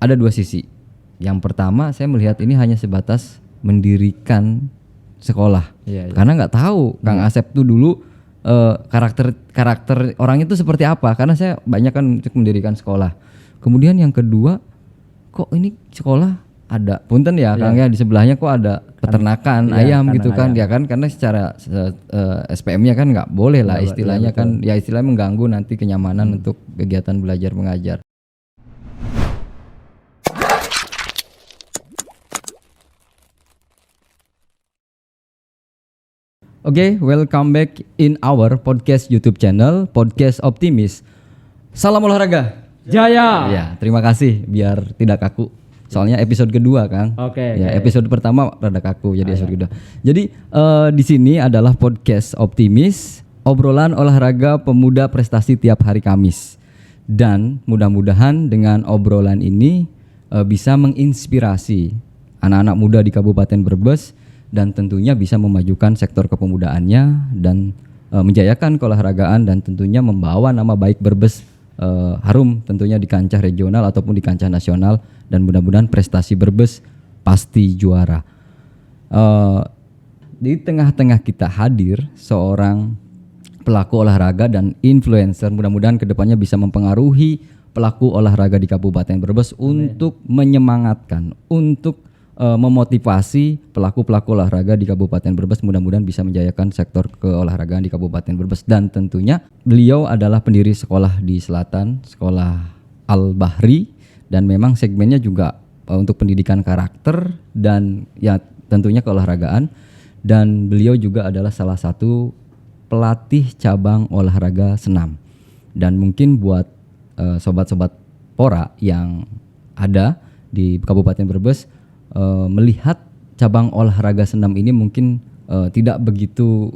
ada dua sisi. Yang pertama saya melihat ini hanya sebatas mendirikan sekolah. Karena nggak tahu Kang Asep tuh dulu karakter orang itu seperti apa. Karena saya banyak kan untuk mendirikan sekolah. Kemudian yang kedua, kok ini sekolah ada punten ya Kang ya, di sebelahnya kok ada peternakan ayam gitu kan ayam. Ya kan, karena secara SPM-nya kan nggak boleh lah istilahnya kan, ya istilahnya mengganggu nanti kenyamanan untuk kegiatan belajar mengajar. Oke, welcome back in our podcast YouTube channel, Podcast Optimis. Salam olahraga Jaya. Ya, terima kasih biar tidak kaku. Soalnya episode kedua, Kang. Ya, episode pertama rada kaku, jadi episode kedua. Jadi di sini adalah Podcast Optimis, obrolan olahraga pemuda prestasi tiap hari Kamis. Dan mudah-mudahan dengan obrolan ini bisa menginspirasi anak-anak muda di Kabupaten Brebes dan tentunya bisa memajukan sektor kepemudaannya dan menjayakan keolahragaan dan tentunya membawa nama baik Brebes harum tentunya di kancah regional ataupun di kancah nasional, dan mudah-mudahan prestasi Brebes pasti juara. Di tengah-tengah kita hadir seorang pelaku olahraga dan influencer, mudah-mudahan kedepannya bisa mempengaruhi pelaku olahraga di Kabupaten Brebes untuk menyemangatkan, untuk memotivasi pelaku-pelaku olahraga di Kabupaten Brebes, mudah-mudahan bisa menjayakan sektor keolahragaan di Kabupaten Brebes. Dan tentunya beliau adalah pendiri sekolah di Selatan, sekolah Al-Bahri, dan memang segmennya juga untuk pendidikan karakter dan ya tentunya keolahragaan. Dan beliau juga adalah salah satu pelatih cabang olahraga senam. Dan mungkin buat sobat-sobat Pora yang ada di Kabupaten Brebes, melihat cabang olahraga senam ini mungkin tidak begitu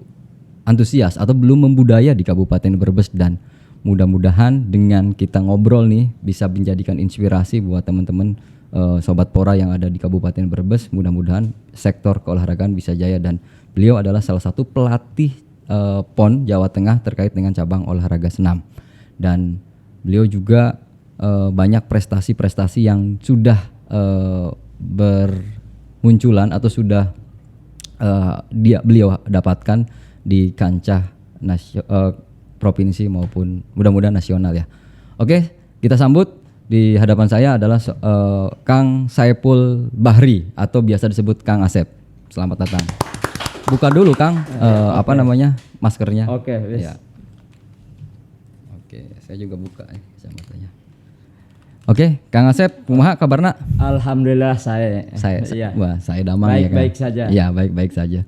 antusias atau belum membudaya di Kabupaten Brebes, dan mudah-mudahan dengan kita ngobrol nih bisa menjadikan inspirasi buat teman-teman sobat Pora yang ada di Kabupaten Brebes. Mudah-mudahan sektor keolahragaan bisa jaya, dan beliau adalah salah satu pelatih PON Jawa Tengah terkait dengan cabang olahraga senam, dan beliau juga banyak prestasi-prestasi yang sudah bermunculan atau sudah beliau dapatkan di kancah provinsi maupun mudah-mudahan nasional ya. Oke, kita sambut di hadapan saya adalah Kang Saipul Bahri atau biasa disebut Kang Asep. Selamat datang. Buka dulu Kang apa namanya maskernya. Oke. Ya. Oke, saya juga buka kacamatanya. Oke, Kang Asep, kumaha kabarna? Alhamdulillah saya wah, saya damang ya Kang. Baik-baik saja. Ya, baik-baik saja.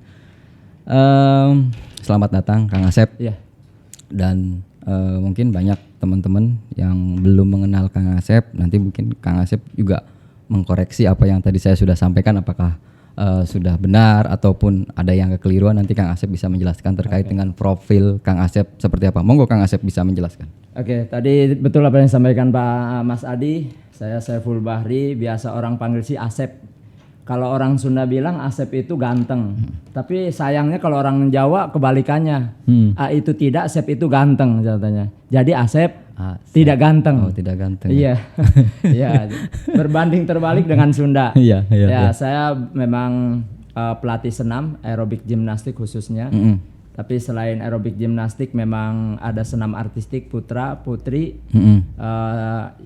Selamat datang Kang Asep. Ya. Dan mungkin banyak teman-teman yang belum mengenal Kang Asep, nanti mungkin Kang Asep juga mengkoreksi apa yang tadi saya sudah sampaikan, apakah sudah benar ataupun ada yang kekeliruan. Nanti Kang Asep bisa menjelaskan terkait dengan profil Kang Asep seperti apa. Monggo Kang Asep bisa menjelaskan. Oke, tadi betul apa yang disampaikan Pak Mas Adi. Saya Saiful Bahri, biasa orang panggil si Asep. Kalau orang Sunda bilang Asep itu ganteng. Tapi sayangnya kalau orang Jawa kebalikannya. Itu tidak, Asep itu ganteng katanya. Jadi Asep tidak ganteng. Oh, tidak ganteng. Iya. Iya, berbanding terbalik dengan Sunda. Iya. Saya memang pelatih senam, aerobik gimnastik khususnya. Tapi selain aerobik gimnastik memang ada senam artistik putra putri,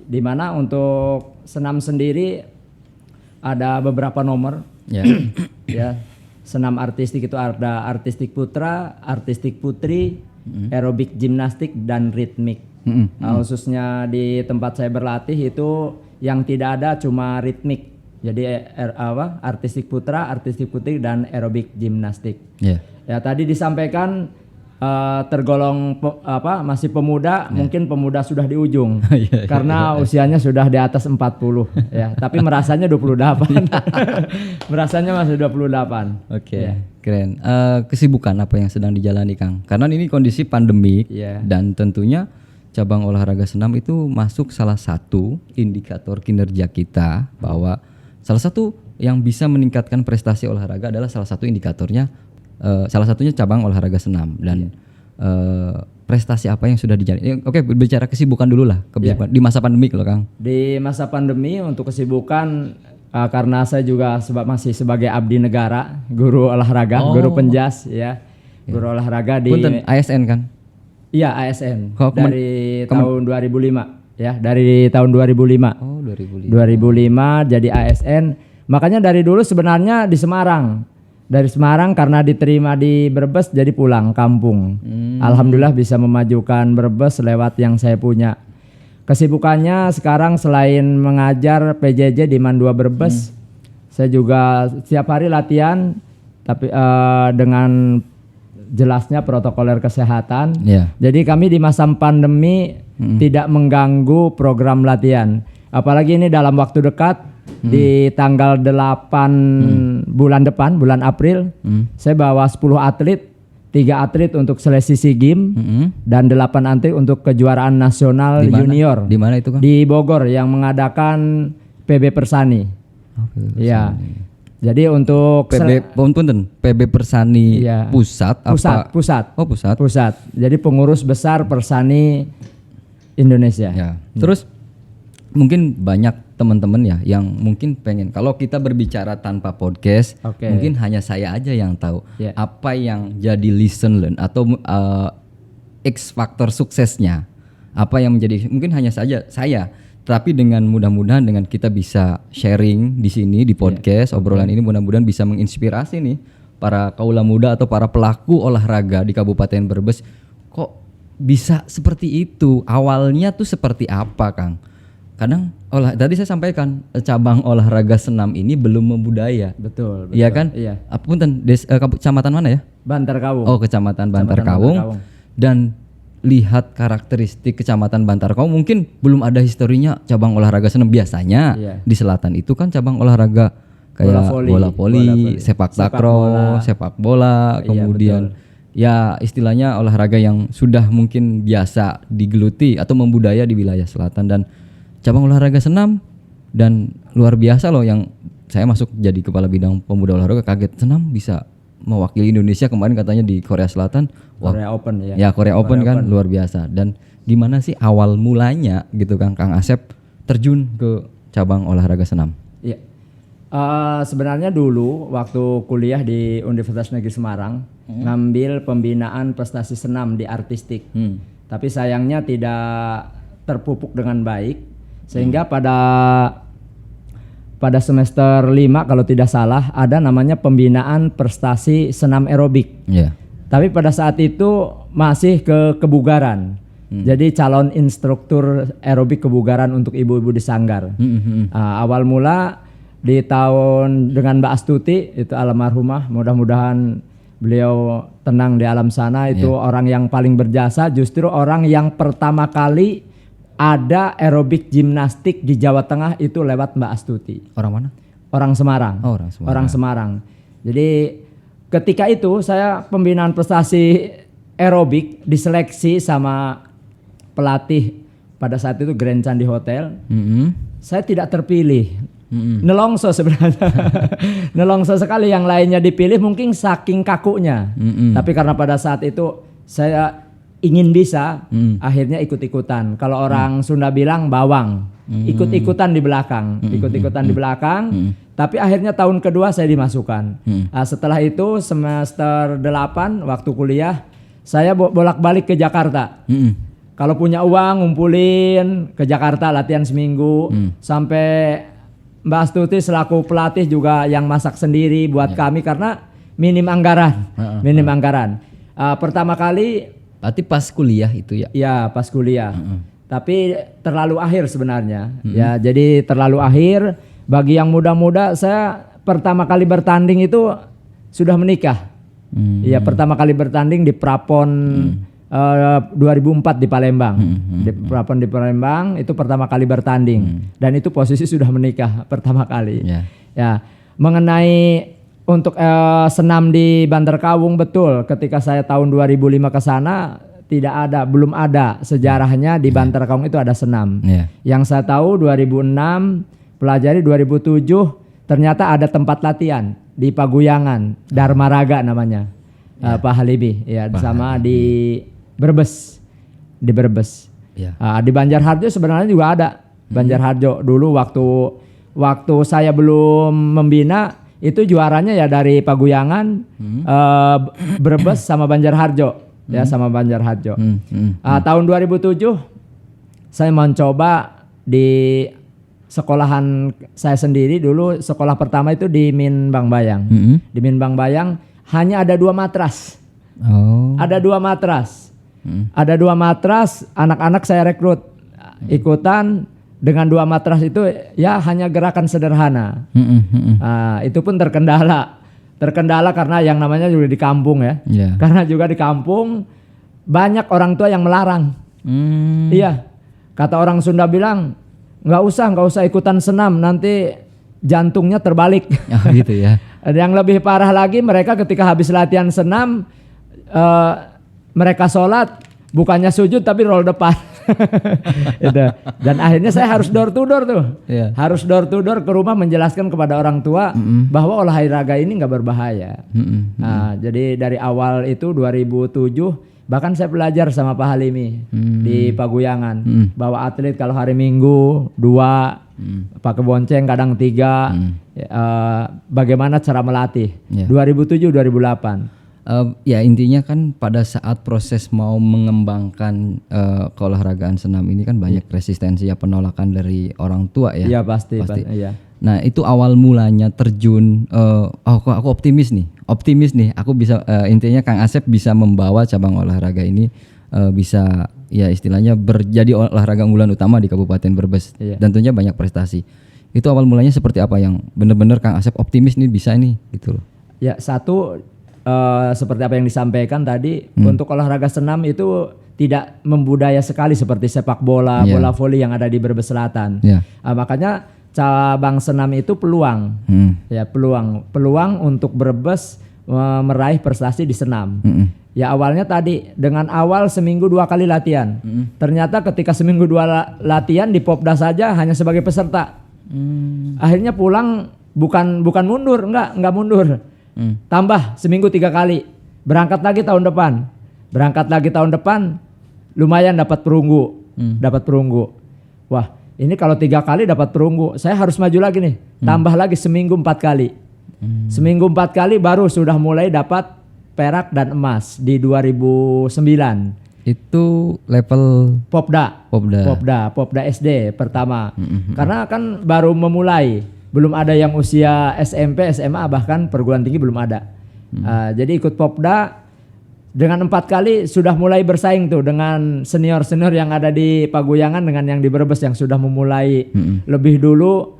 di mana untuk senam sendiri ada beberapa nomor. Ya, senam artistik itu ada artistik putra, artistik putri, aerobik gimnastik dan ritmik. Khususnya di tempat saya berlatih itu yang tidak ada cuma ritmik. Jadi artistik putra, artistik putri dan aerobik gimnastik. Ya tadi disampaikan tergolong masih pemuda, mungkin pemuda sudah di ujung karena usianya sudah di atas 40 ya, tapi merasanya 28. Merasanya masih 28. Oke. Keren. Kesibukan apa yang sedang dijalani Kang? Karena ini kondisi pandemik dan tentunya cabang olahraga senam itu masuk salah satu indikator kinerja kita, bahwa salah satu yang bisa meningkatkan prestasi olahraga adalah salah satu indikatornya salah satunya cabang olahraga senam. Dan prestasi apa yang sudah dijalani? Oke, bicara kesibukan dulu lah, kesibukan di masa pandemi kalau Kang. Di masa pandemi untuk kesibukan karena saya juga masih sebagai abdi negara, guru olahraga, guru penjas ya. Guru olahraga di Punten, ASN kan? Iya, ASN. Kok Dari tahun 2005 ya, dari tahun 2005. Oh, 2005. 2005 jadi ASN. Makanya dari dulu sebenarnya di Semarang. Dari Semarang karena diterima di Brebes jadi pulang kampung. Alhamdulillah bisa memajukan Brebes lewat yang saya punya. Kesibukannya sekarang selain mengajar PJJ di MAN 2 Brebes, saya juga setiap hari latihan tapi dengan jelasnya protokoler kesehatan. Yeah. Jadi kami di masa pandemi tidak mengganggu program latihan. Apalagi ini dalam waktu dekat di tanggal 8 bulan depan, bulan April, saya bawa 10 atlet, 3 atlet untuk seleksi SEA Games dan 8 atlet untuk kejuaraan nasional junior. Di mana itu kan? Di Bogor yang mengadakan PB Persani. Iya. Jadi untuk PB Persani pusat apa? Pusat. Oh, pusat. Pusat. Jadi pengurus besar Persani Indonesia. Ya. Terus mungkin banyak teman-teman ya yang mungkin pengen, kalau kita berbicara tanpa podcast, mungkin hanya saya aja yang tahu apa yang jadi lesson learn atau X faktor suksesnya, apa yang menjadi mungkin hanya saja saya, tapi dengan mudah-mudahan dengan kita bisa sharing di sini di podcast obrolan ini mudah-mudahan bisa menginspirasi nih para kaula muda atau para pelaku olahraga di Kabupaten Brebes. Kok bisa seperti itu? Awalnya tuh seperti apa, Kang? Kadang tadi saya sampaikan cabang olahraga senam ini belum membudaya. Betul. Iya kan? Iya. Punten, kecamatan mana ya? Bantar Kawung. Oh, kecamatan Bantar Kawung. Dan lihat karakteristik kecamatan Bantar Kawung, mungkin belum ada historinya cabang olahraga senam. Biasanya di selatan itu kan cabang olahraga kayak bola voli, sepak takraw, sepak bola, kemudian ya istilahnya olahraga yang sudah mungkin biasa digeluti atau membudaya di wilayah selatan. Dan cabang olahraga senam dan luar biasa loh, yang saya masuk jadi kepala bidang pemuda olahraga kaget, senam bisa mewakili Indonesia kemarin katanya di Korea Selatan. Korea Open ya. Ya Korea Open kan luar biasa. Dan gimana sih awal mulanya gitu Kang Asep terjun ke cabang olahraga senam? Iya. Sebenarnya dulu waktu kuliah di Universitas Negeri Semarang ngambil pembinaan prestasi senam di artistik. Tapi sayangnya tidak terpupuk dengan baik. Sehingga pada semester 5 kalau tidak salah ada namanya pembinaan prestasi senam aerobik. Tapi pada saat itu masih kebugaran. Jadi calon instruktur aerobik kebugaran untuk ibu-ibu di Sanggar. Awal mula di tahun dengan Mbak Astuti itu almarhumah, mudah-mudahan beliau tenang di alam sana, itu orang yang paling berjasa, justru orang yang pertama kali ada aerobik gimnastik di Jawa Tengah itu lewat Mbak Astuti. Orang mana? Orang Semarang. Oh, orang Semarang. Orang Semarang. Jadi ketika itu saya pembinaan prestasi aerobik diseleksi sama pelatih pada saat itu Grand Candi Hotel. Saya tidak terpilih. Nelongso sebenarnya. Nelongso sekali, yang lainnya dipilih mungkin saking kakunya. Tapi karena pada saat itu saya ingin bisa, akhirnya ikut-ikutan. Kalau orang Sunda bilang bawang, ikut-ikutan di belakang, ikut-ikutan di belakang. Tapi akhirnya tahun kedua saya dimasukkan. Setelah itu semester 8 waktu kuliah, saya bolak-balik ke Jakarta. Kalau punya uang ngumpulin ke Jakarta latihan seminggu. Sampai Mbak Astuti selaku pelatih juga yang masak sendiri buat kami karena minim anggaran. Pertama kali. Berarti pas kuliah itu ya? Iya, pas kuliah. Tapi terlalu akhir sebenarnya. Ya, jadi terlalu akhir. Bagi yang muda-muda, saya pertama kali bertanding itu sudah menikah. Iya, pertama kali bertanding di Prapon 2004 di Palembang. Di Prapon di Palembang itu pertama kali bertanding. Dan itu posisi sudah menikah pertama kali. Ya, mengenai untuk senam di Bantar Kawung, betul. Ketika saya tahun 2005 ke sana belum ada sejarahnya di Bantar Kawung itu ada senam. Yang saya tahu 2006 pelajari, 2007 ternyata ada tempat latihan di Paguyangan, Dharma Raga namanya. Pak Halibi ya, sama di Brebes, di Brebes. Ya. Di Banjarharjo sebenarnya juga ada. Banjarharjo dulu waktu saya belum membina itu juaranya ya dari Paguyangan, Brebes sama Banjarharjo, ya sama Banjarharjo. Tahun 2007 saya mencoba di sekolahan saya sendiri dulu. Sekolah pertama itu di Min Bang Bayang. Di Min Bang Bayang hanya ada 2 matras. Ada 2 matras. Ada 2 matras, anak-anak saya rekrut ikutan dengan 2 matras itu ya hanya gerakan sederhana. Itu pun terkendala karena yang namanya juga di kampung ya. Karena juga di kampung banyak orang tua yang melarang. Iya, kata orang Sunda bilang nggak usah ikutan senam, nanti jantungnya terbalik. Gitu ya. Yang lebih parah lagi, mereka ketika habis latihan senam mereka sholat bukannya sujud tapi roll depan. Itu. Dan akhirnya saya harus door to door tuh. Harus door to door ke rumah menjelaskan kepada orang tua bahwa olahraga ini nggak berbahaya. Jadi dari awal itu 2007 bahkan saya belajar sama Pak Halimi di Paguyangan bahwa atlet kalau hari Minggu 2 pakai bonceng kadang 3 bagaimana cara melatih. 2007-2008. Ya intinya kan pada saat proses mau mengembangkan keolahragaan senam ini kan banyak resistensi ya, penolakan dari orang tua ya. Iya pasti. Iya. Nah itu awal mulanya terjun. Aku optimis nih. Aku bisa intinya Kang Asep bisa membawa cabang olahraga ini bisa ya istilahnya jadi olahraga unggulan utama di Kabupaten Brebes. Dan tentunya banyak prestasi. Itu awal mulanya seperti apa yang benar-benar Kang Asep optimis nih bisa nih gitu loh. Ya satu. Seperti apa yang disampaikan tadi, untuk olahraga senam itu tidak membudaya sekali seperti sepak bola, bola voli yang ada di Brebes Selatan. Makanya cabang senam itu peluang, ya peluang untuk Brebes meraih prestasi di senam. Ya awalnya tadi dengan awal seminggu 2 kali latihan. Ternyata ketika seminggu 2 latihan di Popda saja hanya sebagai peserta. Akhirnya pulang bukan mundur, enggak mundur. Tambah seminggu 3 kali, berangkat lagi tahun depan, lumayan dapat perunggu. Wah ini kalau 3 kali dapat perunggu, saya harus maju lagi nih, tambah lagi seminggu 4 kali. Seminggu 4 kali baru sudah mulai dapat perak dan emas di 2009. Itu level Popda SD pertama. Karena kan baru memulai. Belum ada yang usia SMP, SMA, bahkan perguruan tinggi belum ada. Jadi ikut Popda dengan 4 kali sudah mulai bersaing tuh dengan senior-senior yang ada di Paguyangan dengan yang di Brebes yang sudah memulai lebih dulu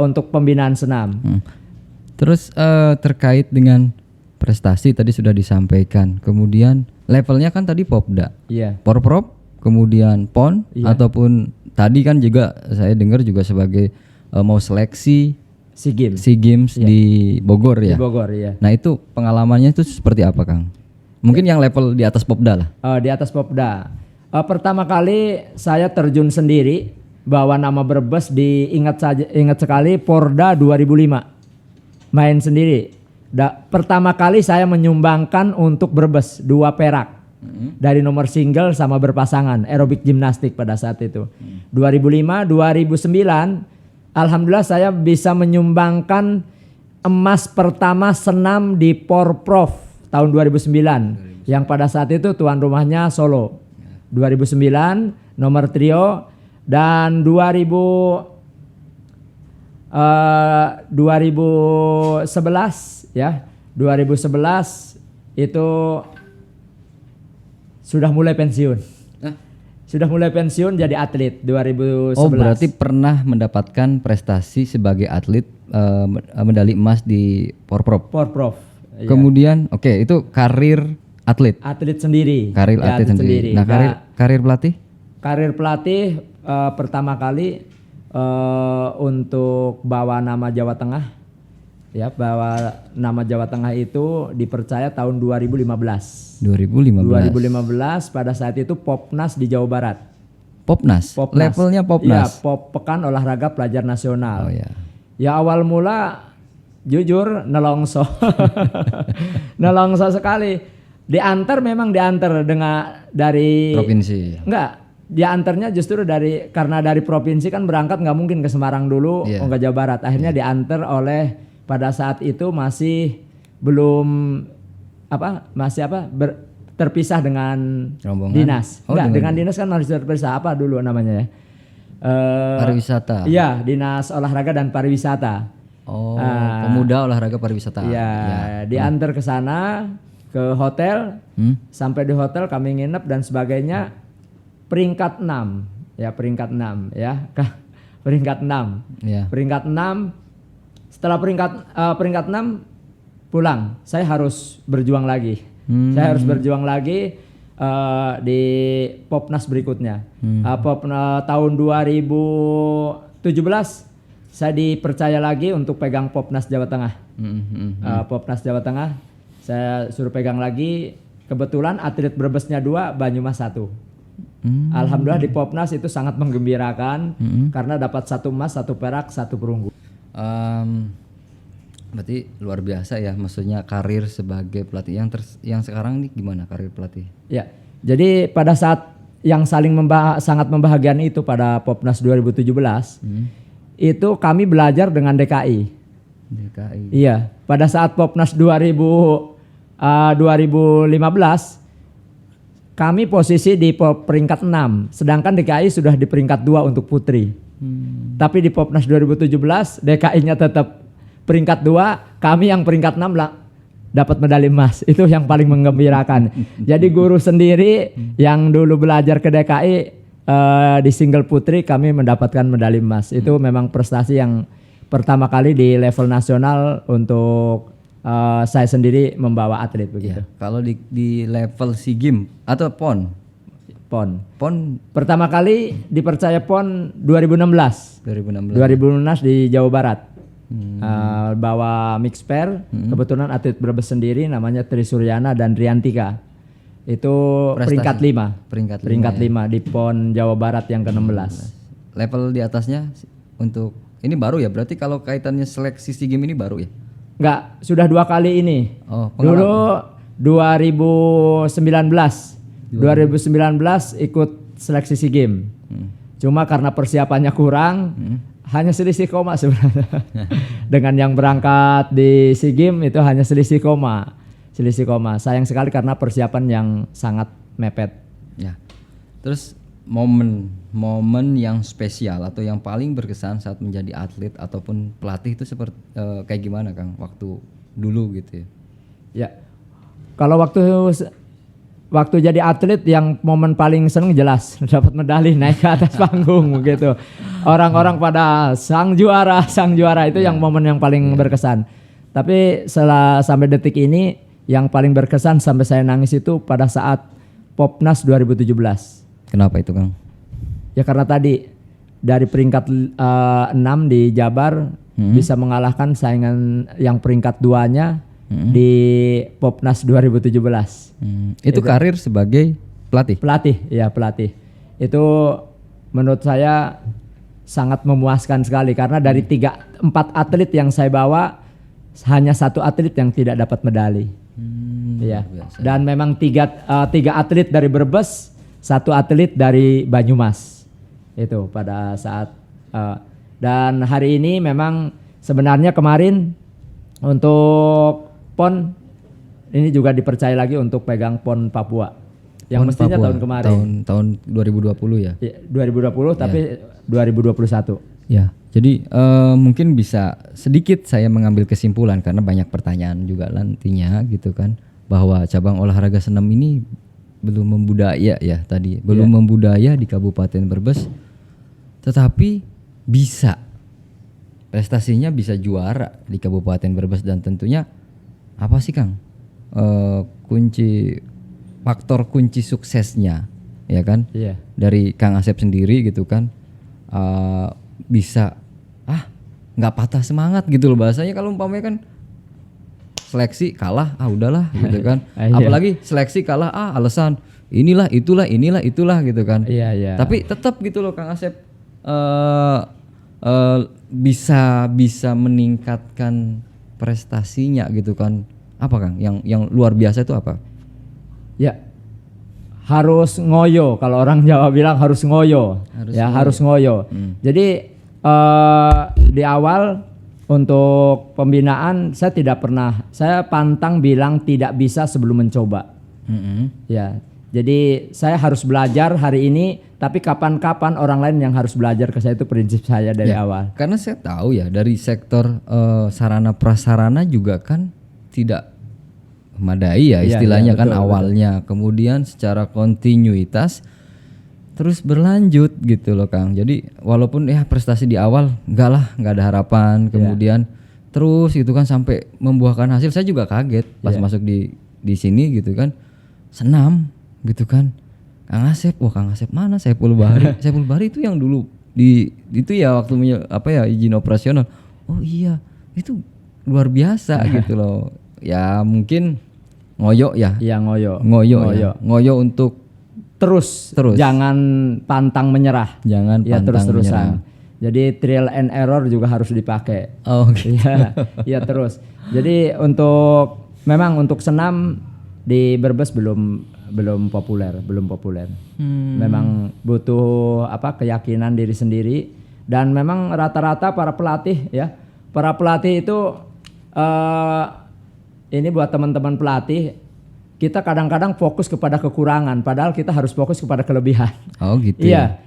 untuk pembinaan senam. Terus terkait dengan prestasi tadi sudah disampaikan. Kemudian levelnya kan tadi Popda, Porprov, kemudian PON ataupun tadi kan juga saya dengar juga sebagai mau seleksi SEA Games di Bogor ya. Di Bogor ya. Nah itu pengalamannya itu seperti apa Kang? Mungkin yang level di atas Popda lah. Di atas Popda. Pertama kali saya terjun sendiri bawa nama Brebes, ingat sekali Porda 2005. Main sendiri. Pertama kali saya menyumbangkan untuk Brebes 2 perak. Dari nomor single sama berpasangan aerobik gimnastik pada saat itu. 2005, 2009 alhamdulillah saya bisa menyumbangkan emas pertama senam di Porprov tahun 2009 yang pada saat itu tuan rumahnya Solo. 2009 nomor trio dan 2011 ya. 2011 itu sudah mulai pensiun. Sudah mulai pensiun jadi atlet 2011. Oh berarti pernah mendapatkan prestasi sebagai atlet medali emas di Porprov. Kemudian itu karir atlet. Atlet sendiri. Karir atlet sendiri. Nah karir pelatih? Karir pelatih pertama kali untuk bawa nama Jawa Tengah. Ya, bahwa nama Jawa Tengah itu dipercaya tahun 2015 pada saat itu Popnas di Jawa Barat. Popnas. Levelnya Popnas. Iya, Pekan Olahraga Pelajar Nasional. Ya awal mula jujur nelongso. Nelongso sekali. memang diantar dengan dari provinsi. Enggak, diantarnya justru karena dari provinsi kan berangkat nggak mungkin ke Semarang dulu, ke Jawa Barat. Akhirnya diantar oleh pada saat itu masih belum terpisah dengan rombongan dinas. Dengan dinas kan harus terpisah apa dulu namanya ya? Pariwisata. Iya, Dinas Olahraga dan Pariwisata. Pemuda Olahraga Pariwisata. Iya, diantar ke sana ke hotel. Sampai di hotel kami nginep dan sebagainya. Peringkat 6 ya. Peringkat 6. Ya. Peringkat 6. Setelah peringkat 6 pulang. Saya harus berjuang lagi. Saya harus berjuang lagi di Popnas berikutnya. Tahun 2017 saya dipercaya lagi untuk pegang Popnas Jawa Tengah. Popnas Jawa Tengah saya suruh pegang lagi. Kebetulan atlet Brebesnya 2, Banyumas 1. Alhamdulillah di Popnas itu sangat menggembirakan karena dapat 1 emas, 1 perak, 1 perunggu. Berarti luar biasa ya, maksudnya karir sebagai pelatih. Yang sekarang nih gimana karir pelatih? Ya, jadi pada saat yang sangat membahagiakan itu pada Popnas 2017, itu kami belajar dengan DKI. Iya, pada saat Popnas 2015, kami posisi di peringkat 6, sedangkan DKI sudah di peringkat 2 untuk putri. Tapi di Popnas 2017, DKI-nya tetap peringkat 2, kami yang peringkat 6 dapat medali emas. Itu yang paling menggembirakan. Jadi guru sendiri yang dulu belajar ke DKI di single putri kami mendapatkan medali emas. Itu memang prestasi yang pertama kali di level nasional untuk saya sendiri membawa atlet begitu. Kalau di level SEA Games atau PON pertama kali dipercaya PON 2016 di Jawa Barat. Bawa mix pair, kebetulan atlet Brebes sendiri namanya Tri Suryana dan Riantika. Itu peringkat 5 di PON Jawa Barat yang ke-16. Level di atasnya untuk ini baru ya, berarti kalau kaitannya seleksi SEA Games ini baru ya? Enggak, sudah 2 kali ini. Dulu 2019 ikut seleksi SEA Games. Cuma karena persiapannya kurang, hanya selisih koma sebenarnya. Dengan yang berangkat di SEA Games itu hanya selisih koma. Sayang sekali karena persiapan yang sangat mepet. Ya. Terus momen yang spesial atau yang paling berkesan saat menjadi atlet ataupun pelatih itu seperti kayak gimana Kang waktu dulu gitu ya? Ya. Kalau waktu jadi atlet yang momen paling seneng jelas dapat medali naik ke atas panggung begitu. Orang-orang pada sang juara itu yang momen yang paling berkesan. Tapi sampai detik ini yang paling berkesan sampai saya nangis itu pada saat Popnas 2017. Kenapa itu Kang? Ya karena tadi dari peringkat 6 di Jabar bisa mengalahkan saingan yang peringkat 2-nya di Popnas 2017. Itu karir sebagai pelatih? Pelatih. Itu menurut saya sangat memuaskan sekali karena dari 4 atlet yang saya bawa hanya 1 atlet yang tidak dapat medali. Dan memang 3 atlet dari Brebes, 1 atlet dari Banyumas. Itu pada saat dan hari ini memang sebenarnya kemarin untuk PON ini juga dipercaya lagi untuk pegang PON Papua. Yang mestinya Papua, tahun kemarin. Tahun 2020 ya? 2020 tapi 2021. Ya, jadi mungkin bisa sedikit saya mengambil kesimpulan karena banyak pertanyaan juga nantinya gitu kan, bahwa cabang olahraga senam ini belum membudaya ya tadi, belum membudaya di Kabupaten Brebes, tetapi bisa prestasinya bisa juara di Kabupaten Brebes. Dan tentunya apa sih Kang faktor kunci suksesnya ya kan? Dari Kang Asep sendiri gitu kan, bisa nggak patah semangat gitu loh bahasanya. Kalau umpamanya kan seleksi kalah udahlah gitu kan. Apalagi seleksi kalah alasan inilah itulah gitu kan. Tapi tetap gitu loh Kang Asep bisa meningkatkan prestasinya gitu kan. Apa Kang yang luar biasa itu apa? Ya, harus ngoyo. Kalau orang Jawa bilang harus ngoyo. Harus ngoyo. Jadi di awal untuk pembinaan saya pantang bilang tidak bisa sebelum mencoba. Ya, jadi saya harus belajar hari ini, tapi kapan-kapan orang lain yang harus belajar ke saya, itu prinsip saya dari awal. Karena saya tahu ya dari sektor sarana prasarana juga kan tidak memadai ya istilahnya kan awalnya. Kemudian secara kontinuitas terus berlanjut gitu loh Kang. Jadi walaupun ya prestasi di awal nggak ada harapan, kemudian terus gitu kan sampai membuahkan hasil. Saya juga kaget pas masuk di sini gitu kan, senam gitu kan. Kang Asep mana Saiful Bahri? Saiful Bahri itu yang dulu itu ya waktu izin operasional. Oh iya, itu luar biasa gitu loh. Ya mungkin ngoyo ya. Iya, ngoyo. Ngoyo untuk terus jangan pantang menyerah. Jangan pantang terus-terusan. Jadi trial and error juga harus dipakai. Oh gitu. Iya terus. Jadi memang untuk senam di Brebes belum populer. Memang butuh keyakinan diri sendiri, dan memang rata-rata para pelatih itu ini buat teman-teman pelatih, kita kadang-kadang fokus kepada kekurangan, padahal kita harus fokus kepada kelebihan. Oh gitu. Iya.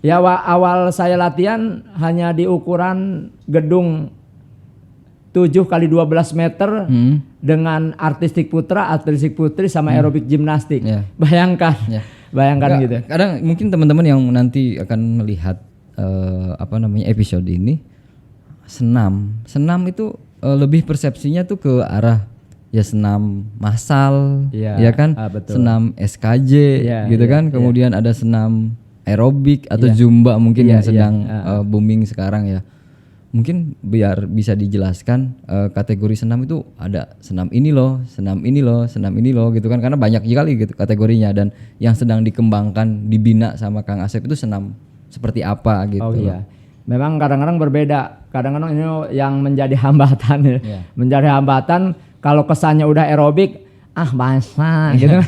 Ya awal saya latihan hanya di ukuran gedung 7x12 meter dengan artistik putra, artistik putri sama aerobik gimnastik. Bayangkan gitu. Kadang mungkin teman-teman yang nanti akan melihat episode ini, senam itu lebih persepsinya tuh ke arah ya senam massal, ya kan, senam SKJ gitu kan, kemudian ada senam aerobik atau zumba mungkin yang sedang booming sekarang ya. Mungkin biar bisa dijelaskan kategori senam itu ada senam ini loh gitu kan, karena banyak sekali gitu kategorinya, dan yang sedang dikembangkan dibina sama Kang Asep itu senam seperti apa gitu. Oh iya. Memang kadang-kadang berbeda. Kadang-kadang ini yang menjadi hambatan menjadi hambatan kalau kesannya udah aerobik, basah gitu.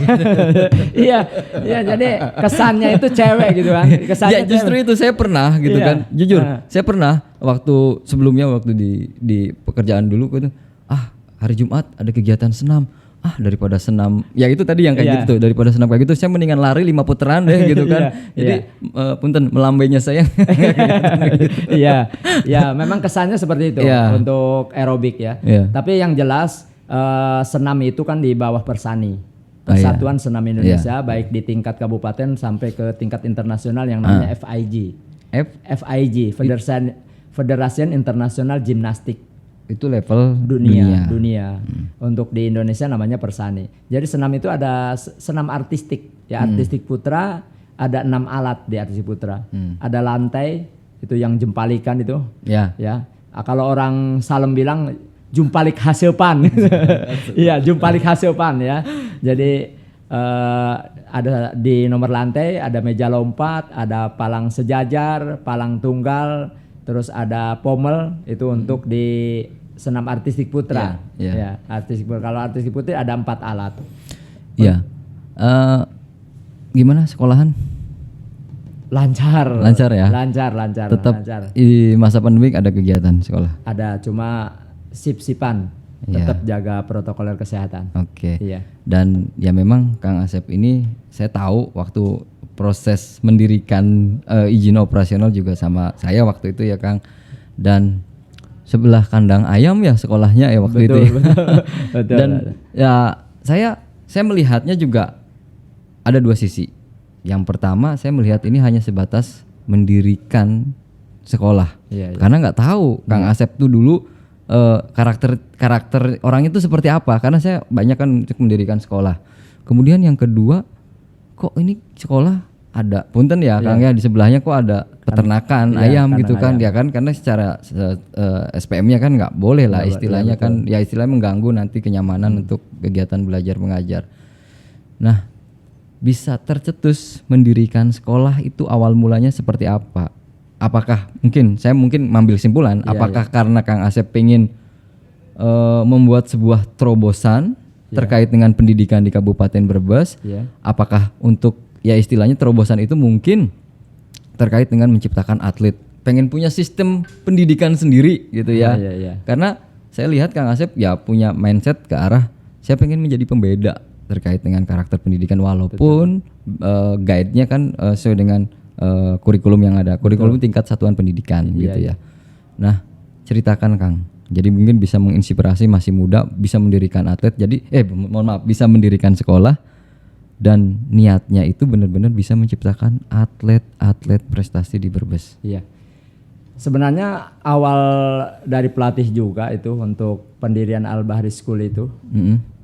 Iya, jadi kesannya itu cewek gitu kan. Kesannya justru itu saya pernah gitu kan. Jujur, saya pernah waktu di pekerjaan dulu gitu. Hari Jumat ada kegiatan senam. Daripada senam, ya itu tadi yang kayak gitu tuh, daripada senam kayak gitu saya mendingan lari 5 putaran deh gitu kan. Jadi punten melambainya saya. Iya, memang kesannya seperti itu untuk aerobik ya. Tapi yang jelas senam itu kan di bawah Persani, Persatuan Senam Indonesia, baik di tingkat kabupaten sampai ke tingkat internasional yang namanya FIG. FIG, Federation International Gymnastik. Itu level dunia. Untuk di Indonesia namanya Persani. Jadi senam itu ada senam artistik ya, artistik putra, ada 6 alat di artistik putra. Ada lantai itu yang jempalikan itu. Ya. Kalau orang Salem bilang jumpalik hasil pan. Iya, jumpalik hasil pan ya. Jadi ada di nomor lantai ada meja lompat, ada palang sejajar, palang tunggal, terus ada pommel itu untuk di senam artistik putra. Ya, artistik putra. Kalau artistik putri ada 4 alat. Iya. Gimana sekolahan? Lancar ya. Lancar. Tetap di masa pandemik ada kegiatan sekolah? Ada, cuma sip-sipan. Tetap jaga protokoler kesehatan. Oke. Iya. Dan ya memang Kang Asep ini saya tahu waktu proses mendirikan izin operasional juga sama saya waktu itu ya Kang. Dan sebelah kandang ayam ya sekolahnya ya waktu itu. Betul. Dan ya saya melihatnya juga ada 2 sisi. Yang pertama saya melihat ini hanya sebatas mendirikan sekolah. Karena nggak tahu Kang Asep tuh dulu karakter orang itu seperti apa, karena saya banyak kan untuk mendirikan sekolah. Kemudian yang kedua, kok ini sekolah ada punten ya Kang ya, di sebelahnya kok ada peternakan ayam gitu kan ayam. Ya kan, karena secara SPM-nya kan nggak boleh lah istilahnya kan, ya istilahnya mengganggu nanti kenyamanan untuk kegiatan belajar mengajar. Nah, bisa tercetus mendirikan sekolah itu awal mulanya seperti apa? Apakah saya mungkin mengambil simpulan, apakah karena Kang Asep pengen membuat sebuah terobosan terkait dengan pendidikan di Kabupaten Brebes. Ya. Apakah untuk ya istilahnya terobosan itu mungkin terkait dengan menciptakan atlet, pengen punya sistem pendidikan sendiri gitu ya. Karena saya lihat Kang Asep ya punya mindset ke arah saya pengen menjadi pembeda terkait dengan karakter pendidikan, walaupun guide-nya kan sesuai dengan kurikulum yang ada, kurikulum tingkat satuan pendidikan gitu ya. Nah, ceritakan Kang. Jadi mungkin bisa menginspirasi masih muda bisa mendirikan atlet. Jadi bisa mendirikan sekolah dan niatnya itu benar-benar bisa menciptakan atlet-atlet prestasi di Brebes. Iya. Sebenarnya awal dari pelatih juga itu untuk pendirian Al-Bahri School itu.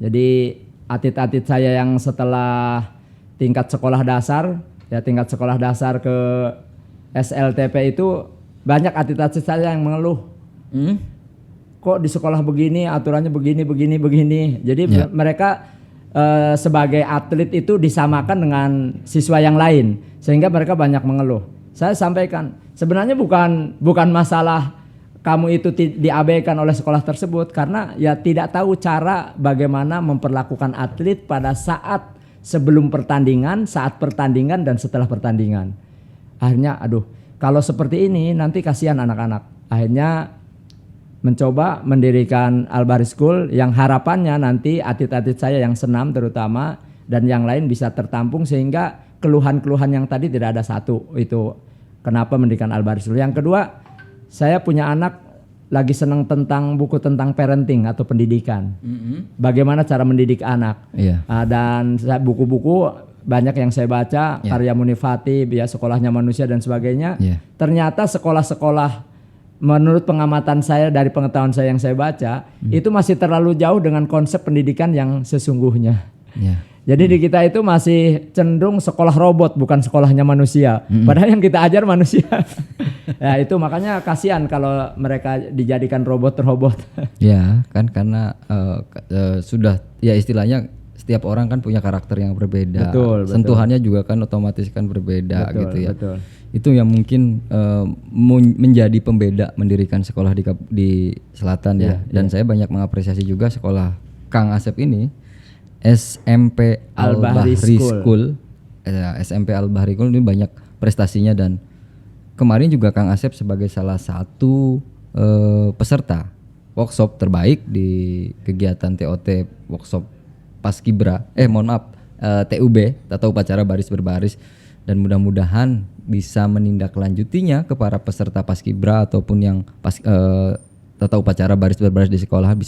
Jadi atlet-atlet saya yang setelah tingkat sekolah dasar ke SLTP itu banyak atlet-atlet saya yang mengeluh. Kok di sekolah begini, aturannya begini. Jadi mereka sebagai atlet itu disamakan dengan siswa yang lain, sehingga mereka banyak mengeluh. Saya sampaikan, sebenarnya bukan masalah kamu itu diabaikan oleh sekolah tersebut, karena ya tidak tahu cara bagaimana memperlakukan atlet pada saat sebelum pertandingan, saat pertandingan, dan setelah pertandingan. Akhirnya kalau seperti ini nanti kasihan anak-anak. Akhirnya mencoba mendirikan Al-Bahri School yang harapannya nanti atlet-atlet saya yang senam terutama dan yang lain bisa tertampung, sehingga keluhan-keluhan yang tadi tidak ada satu. Itu kenapa mendirikan Al-Bahri School. Yang kedua, saya punya anak lagi senang tentang buku tentang parenting atau pendidikan. Bagaimana cara mendidik anak. Dan buku-buku banyak yang saya baca, karya Munifati, Sekolahnya Manusia dan sebagainya. Ternyata sekolah-sekolah menurut pengamatan saya dari pengetahuan saya yang saya baca, itu masih terlalu jauh dengan konsep pendidikan yang sesungguhnya. Jadi di kita itu masih cenderung sekolah robot, bukan sekolahnya manusia. Padahal yang kita ajar manusia. Ya itu makanya kasihan kalau mereka dijadikan robot-robot. Ya kan karena sudah ya istilahnya setiap orang kan punya karakter yang berbeda. Betul. Sentuhannya juga kan otomatis kan berbeda gitu ya. Betul. Itu yang mungkin menjadi pembeda mendirikan sekolah di selatan ya. Dan saya banyak mengapresiasi juga sekolah Kang Asep ini, SMP Al-Bahri School. SMP Al-Bahri School ini banyak prestasinya, dan kemarin juga Kang Asep sebagai salah satu peserta workshop terbaik di kegiatan TOT workshop Paskibra. TUB, Tata Upacara Baris Berbaris, dan mudah-mudahan bisa menindaklanjutinya ke para peserta Paskibra ataupun yang Tata Upacara Baris Berbaris di sekolah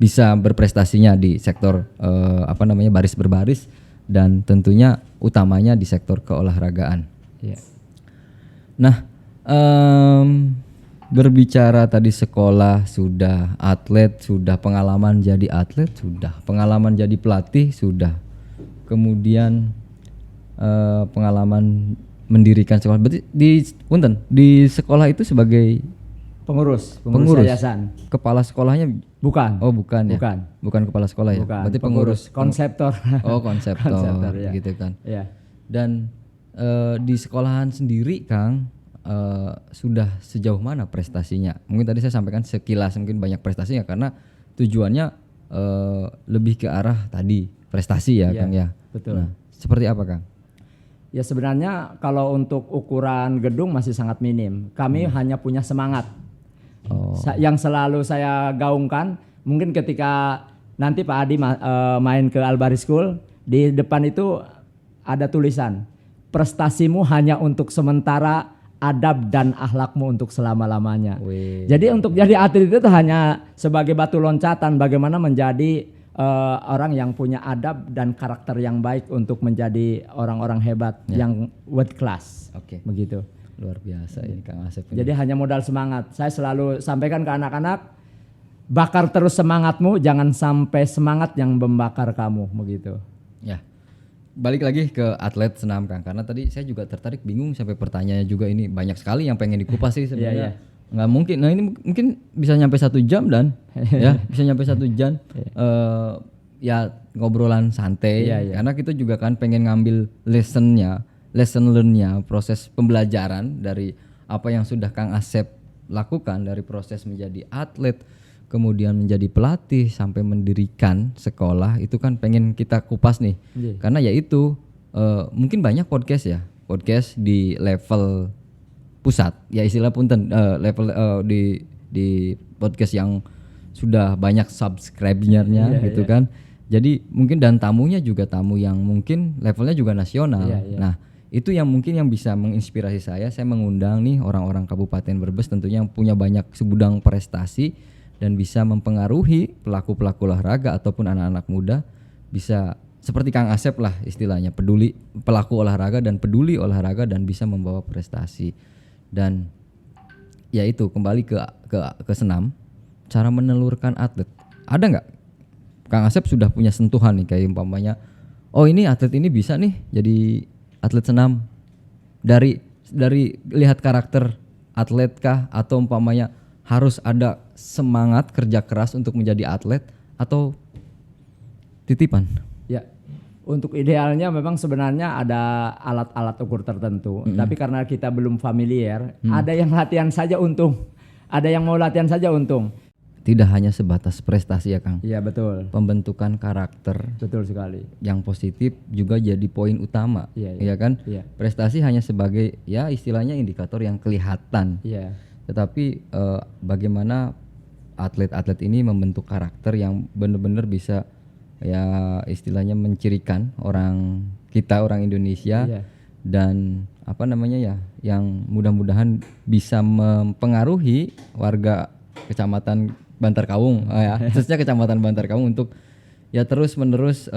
bisa berprestasinya di sektor baris berbaris, dan tentunya utamanya di sektor keolahragaan. Nah, berbicara tadi sekolah sudah, atlet sudah, pengalaman jadi atlet sudah, pengalaman jadi pelatih sudah, kemudian pengalaman mendirikan sekolah. Berarti di sekolah itu sebagai pengurus yayasan. Kepala sekolahnya bukan. Oh, bukan ya. Bukan kepala sekolah ya. Bukan. Berarti pengurus konseptor. Oh, konseptor ya. gitu kan. Ya. Dan di sekolahan sendiri Kang sudah sejauh mana prestasinya? Mungkin tadi saya sampaikan sekilas mungkin banyak prestasinya karena tujuannya lebih ke arah tadi prestasi ya, Kang ya. Betul. Nah, seperti apa Kang? Ya sebenarnya kalau untuk ukuran gedung masih sangat minim. Kami hanya punya semangat. Yang selalu saya gaungkan, mungkin ketika nanti Pak Adi main ke Al-Bahri School, di depan itu ada tulisan, prestasimu hanya untuk sementara, adab dan akhlakmu untuk selama-lamanya. Jadi untuk jadi atlet itu hanya sebagai batu loncatan bagaimana menjadi orang yang punya adab dan karakter yang baik untuk menjadi orang-orang hebat yang world class. Begitu. Luar biasa ini Kang Asep. Jadi hanya modal semangat. Saya selalu sampaikan ke anak-anak, bakar terus semangatmu, jangan sampai semangat yang membakar kamu, begitu. Ya. Balik lagi ke atlet senam Kang, karena tadi saya juga tertarik, bingung sampai pertanyaannya juga ini banyak sekali yang pengen dikupas sih sebenarnya. Nggak mungkin. Nah ini mungkin bisa nyampe 1 jam dan ya bisa nyampe 1 jam. Ya ngobrolan santai. Karena kita juga kan pengen ngambil lesson learn-nya, proses pembelajaran dari apa yang sudah Kang Asep lakukan dari proses menjadi atlet, kemudian menjadi pelatih sampai mendirikan sekolah, itu kan pengen kita kupas nih. Karena ya itu mungkin banyak podcast di level pusat ya, istilah punten level di podcast yang sudah banyak subscribernya gitu kan. Jadi mungkin dan tamunya juga tamu yang mungkin levelnya juga nasional. Nah, itu yang mungkin yang bisa menginspirasi saya mengundang nih orang-orang Kabupaten Brebes tentunya yang punya banyak segudang prestasi dan bisa mempengaruhi pelaku-pelaku olahraga ataupun anak-anak muda, bisa seperti Kang Asep lah istilahnya, peduli pelaku olahraga dan peduli olahraga dan bisa membawa prestasi. Dan ya itu kembali ke senam, cara menelurkan atlet. Ada nggak Kang Asep sudah punya sentuhan nih kayak umpamanya, oh ini atlet ini bisa nih jadi atlet senam, dari lihat karakter atlet kah, atau umpamanya harus ada semangat kerja keras untuk menjadi atlet, atau titipan? Ya, untuk idealnya memang sebenarnya ada alat-alat ukur tertentu, tapi karena kita belum familiar, ada yang latihan saja untung, ada yang mau latihan saja untung. Tidak hanya sebatas prestasi ya Kang. Iya betul. Pembentukan karakter. Betul sekali. Yang positif juga jadi poin utama. Iya kan? Iya. Prestasi hanya sebagai ya istilahnya indikator yang kelihatan. Iya. Tetapi bagaimana atlet-atlet ini membentuk karakter yang benar-benar bisa ya istilahnya mencirikan orang Indonesia. Iya. Dan apa namanya ya, yang mudah-mudahan bisa mempengaruhi warga Kecamatan Bantar Kaung ya, khususnya Kecamatan Bantar Kaung untuk ya terus-menerus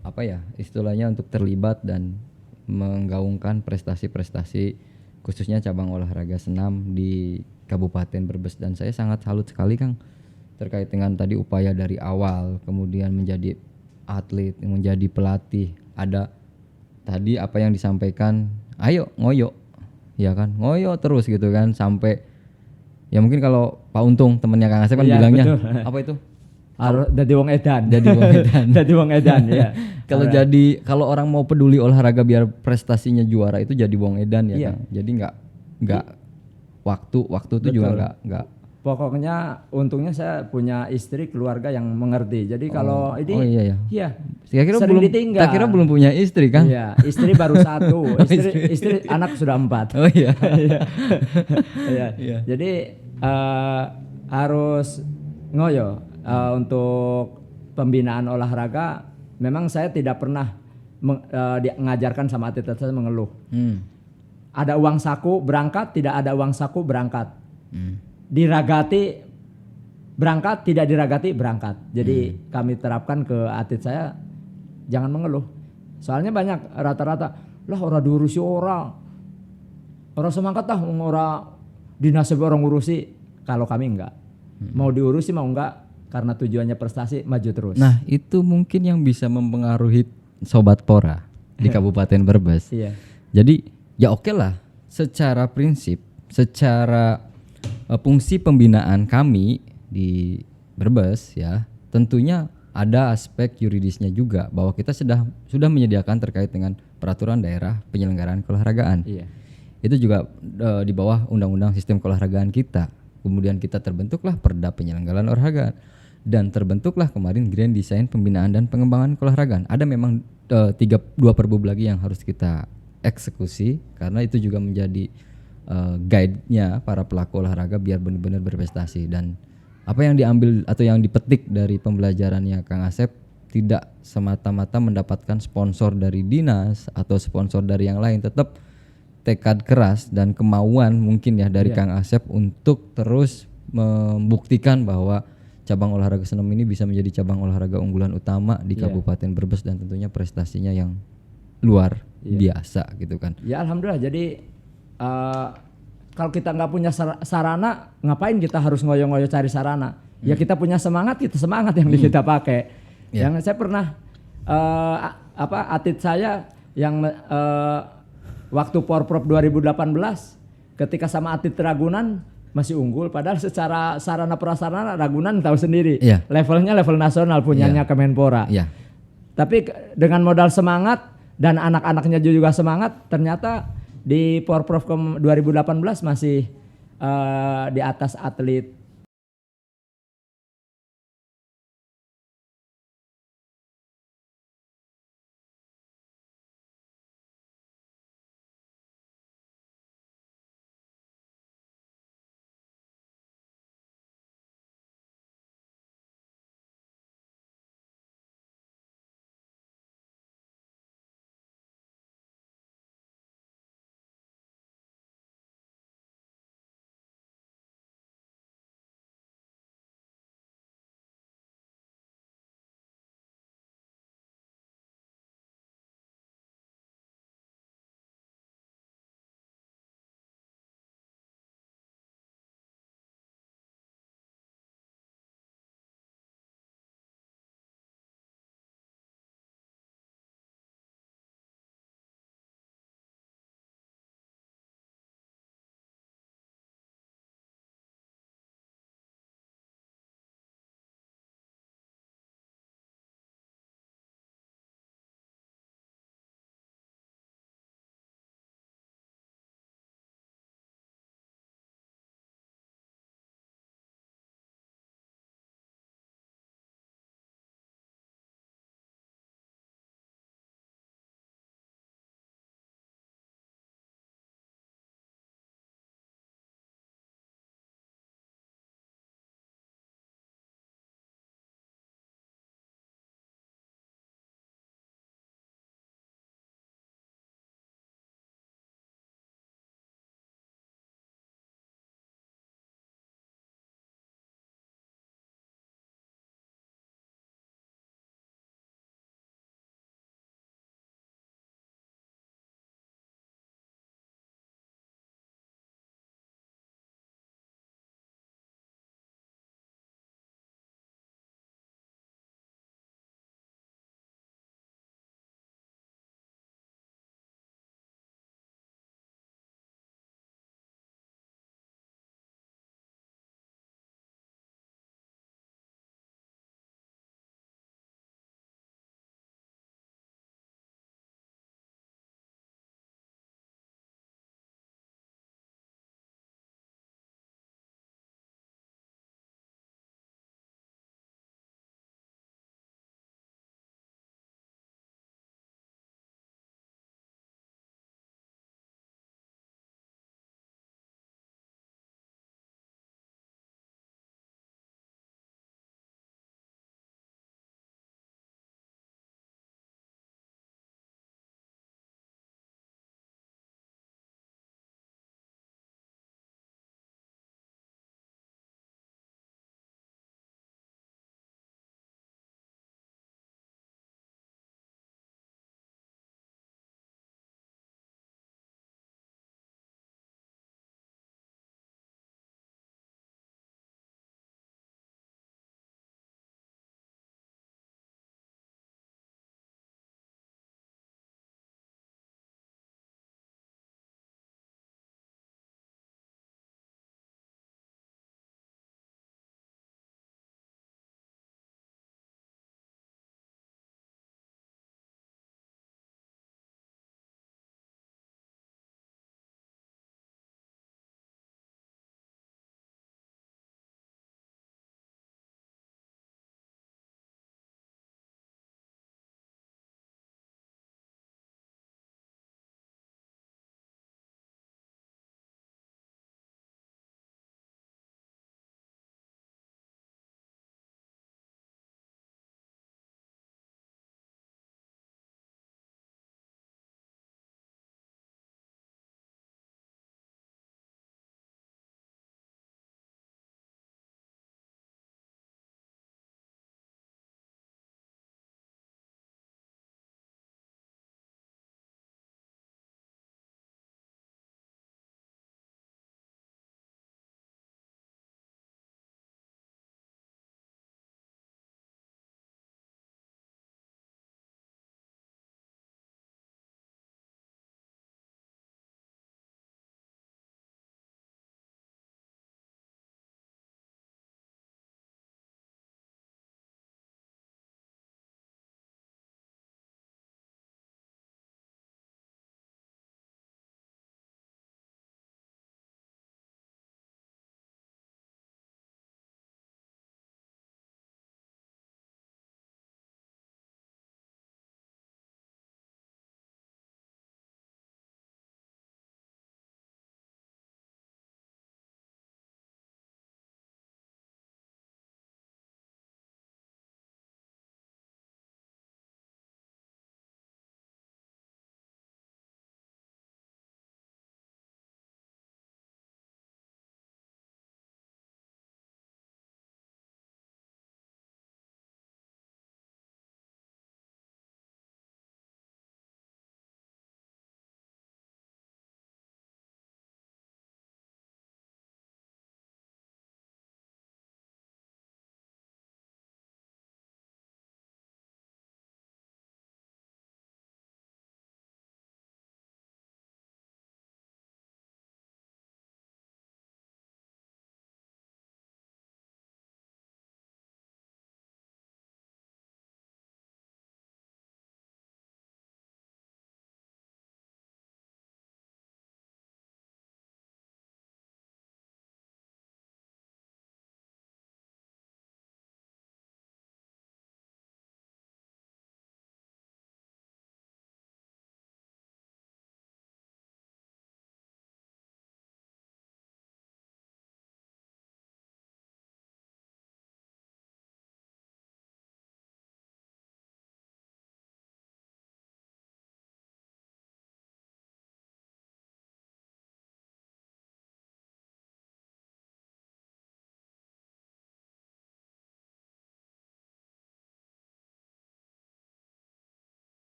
apa ya istilahnya untuk terlibat dan menggaungkan prestasi-prestasi khususnya cabang olahraga senam di Kabupaten Brebes. Dan saya sangat salut sekali Kang terkait dengan tadi upaya dari awal kemudian menjadi atlet, menjadi pelatih. Ada tadi apa yang disampaikan, ayo ngoyo ya kan, ngoyo terus gitu kan, sampai ya mungkin kalau Pak Untung temennya Kang Asep kan bilangnya betul. Apa itu? Harus jadi wong edan. Jadi wong edan. Jadi wong edan ya. Kalau orang mau peduli olahraga biar prestasinya juara itu jadi wong edan ya Kang. Jadi nggak waktu itu juga nggak. Pokoknya untungnya saya punya istri keluarga yang mengerti. Jadi kalau ini iya. Sering ditinggal. Tak kira belum punya istri kan? Iya, istri baru satu. Istri anak sudah 4. Oh iya. Iya. Jadi harus ngoyo untuk pembinaan olahraga. Memang saya tidak pernah mengajarkan sama atlet saya mengeluh. Ada uang saku berangkat, tidak ada uang saku berangkat. Diragati berangkat, tidak diragati berangkat. Jadi kami terapkan ke atlet saya, jangan mengeluh. Soalnya banyak rata-rata lah orang diurusi orang semangat lah, orang dinasib orang ngurusi. Kalau kami enggak, mau diurusi mau enggak, karena tujuannya prestasi, maju terus. Nah itu mungkin yang bisa mempengaruhi Sobat Pora di Kabupaten Brebes. Iya. Jadi ya oke lah, secara prinsip, secara fungsi pembinaan kami di Brebes ya, tentunya ada aspek yuridisnya juga bahwa kita sudah menyediakan terkait dengan peraturan daerah penyelenggaraan keolahragaan. Iya. Itu juga di bawah undang-undang sistem keolahragaan kita. Kemudian kita terbentuklah Perda Penyelenggaraan Olahraga dan terbentuklah kemarin Grand Design Pembinaan dan Pengembangan Keolahragaan. Ada memang 2 perbub lagi yang harus kita eksekusi karena itu juga menjadi guide-nya para pelaku olahraga biar benar-benar berprestasi. Dan apa yang diambil atau yang dipetik dari pembelajarannya Kang Asep tidak semata-mata mendapatkan sponsor dari dinas atau sponsor dari yang lain, tetap tekad keras dan kemauan mungkin ya dari Kang Asep untuk terus membuktikan bahwa cabang olahraga senam ini bisa menjadi cabang olahraga unggulan utama di Kabupaten Brebes dan tentunya prestasinya yang luar biasa gitu kan. Ya alhamdulillah. Jadi kalau kita nggak punya sarana, ngapain kita harus ngoyo-ngoyo cari sarana? Ya kita punya semangat, yang kita pakai. Yang saya pernah atlet saya yang waktu Porprov 2018 ketika sama atlet Ragunan masih unggul, padahal secara sarana prasarana Ragunan tahu sendiri levelnya level nasional punyanya Kemenpora. Tapi dengan modal semangat dan anak-anaknya juga semangat, ternyata di Porprov 2018 masih di atas atlet